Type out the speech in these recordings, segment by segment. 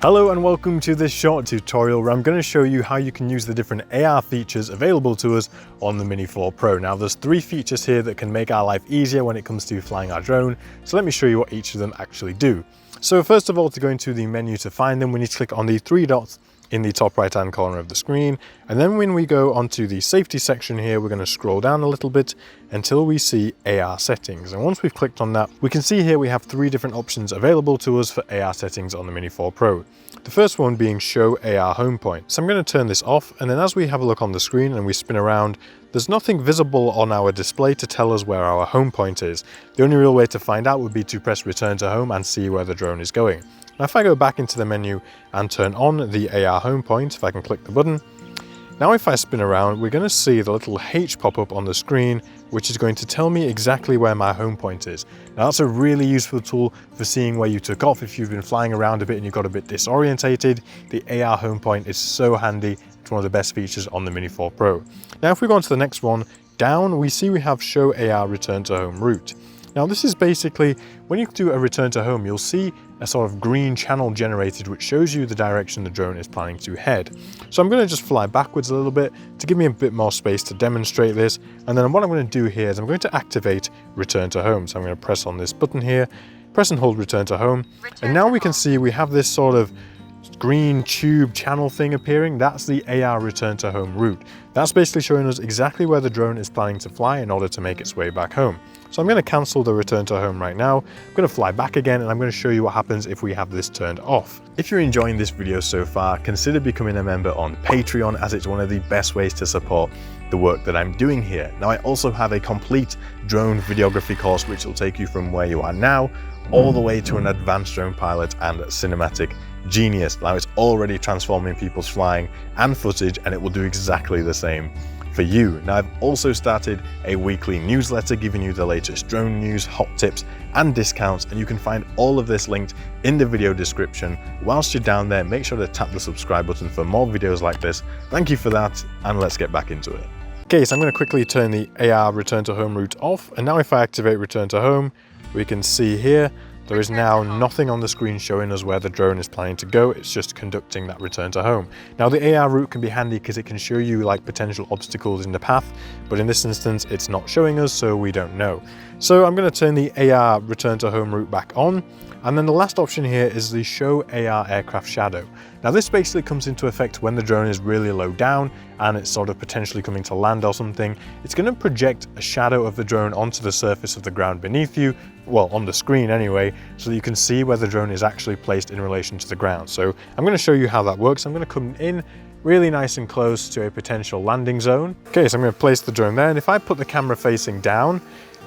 Hello and welcome to this short tutorial where I'm going to show you how you can use the different AR features available to us on the Mini 4 Pro. Now there's 3 features here that can make our life easier when it comes to flying our drone, so let me show you what each of them actually do. So first of all, to go into the menu to find them, we need to click on the 3 dots in the top right hand corner of the screen, and then when we go onto the safety section here, we're going to scroll down a little bit until we see AR settings. And once we've clicked on that, we can see here we have 3 different options available to us for AR settings on the Mini 4 Pro. The first one being show AR home point. So I'm going to turn this off, and then as we have a look on the screen and we spin around, there's nothing visible on our display to tell us where our home point is. The only real way to find out would be to press return to home and see where the drone is going. Now if I go back into the menu and turn on the AR home point, if I can click the button, now if I spin around, we're going to see the little H pop up on the screen, which is going to tell me exactly where my home point is. Now that's a really useful tool for seeing where you took off. If you've been flying around a bit and you got a bit disorientated, the AR home point is so handy. It's one of the best features on the Mini 4 Pro. Now if we go on to the next one, down we see we have show AR return to home route. Now this is basically, when you do a return to home, you'll see a sort of green channel generated which shows you the direction the drone is planning to head. So I'm going to just fly backwards a little bit to give me a bit more space to demonstrate this, and then what I'm going to do here is I'm going to activate return to home. So I'm going to press on this button here, press and hold return to home, and now we can see we have this sort of green tube channel thing appearing. That's the AR return to home route. That's basically showing us exactly where the drone is planning to fly in order to make its way back home. So I'm going to cancel the return to home right now. I'm going to fly back again, and I'm going to show you what happens if we have this turned off. If you're enjoying this video so far, consider becoming a member on Patreon, as it's one of the best ways to support the work that I'm doing here. Now I also have a complete drone videography course which will take you from where you are now all the way to an advanced drone pilot and cinematic genius. Now it's already transforming people's flying and footage, and it will do exactly the same for you. Now I've also started a weekly newsletter giving you the latest drone news, hot tips and discounts, and you can find all of this linked in the video description. Whilst you're down there, make sure to tap the subscribe button for more videos like this. Thank you for that, and let's get back into it. Okay, so I'm going to quickly turn the AR return to home route off, and now if I activate return to home, we can see here there is now nothing on the screen showing us where the drone is planning to go. It's just conducting that return to home. Now the AR route can be handy because it can show you like potential obstacles in the path, but in this instance it's not showing us, so we don't know. So I'm going to turn the AR return to home route back on, and then the last option here is the show AR aircraft shadow. Now this basically comes into effect when the drone is really low down and it's sort of potentially coming to land or something. It's going to project a shadow of the drone onto the surface of the ground beneath you, well on the screen anyway, so that you can see where the drone is actually placed in relation to the ground. So I'm going to show you how that works. I'm going to come in really nice and close to a potential landing zone. Okay, so I'm going to place the drone there, and if I put the camera facing down,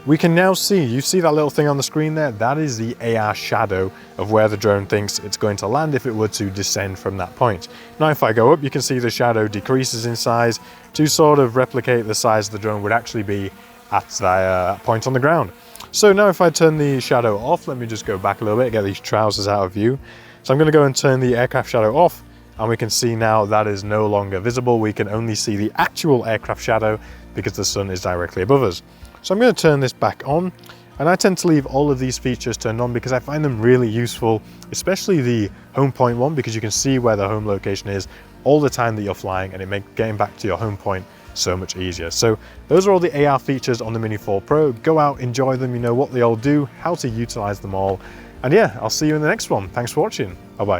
we can now see, you see that little thing on the screen there? That is the AR shadow of where the drone thinks it's going to land if it were to descend from that point. Now if I go up, you can see the shadow decreases in size to sort of replicate the size the drone would actually be at that point on the ground. So now if I turn the shadow off, let me just go back a little bit, get these trousers out of view. So I'm going to go and turn the aircraft shadow off, and we can see now that is no longer visible. We can only see the actual aircraft shadow because the sun is directly above us. So I'm going to turn this back on, and I tend to leave all of these features turned on because I find them really useful, especially the home point one, because you can see where the home location is all the time that you're flying, and it makes getting back to your home point so much easier. So those are all the AR features on the Mini 4 Pro. Go out, enjoy them, you know what they all do, how to utilize them all. And yeah, I'll see you in the next one. Thanks for watching. Bye bye.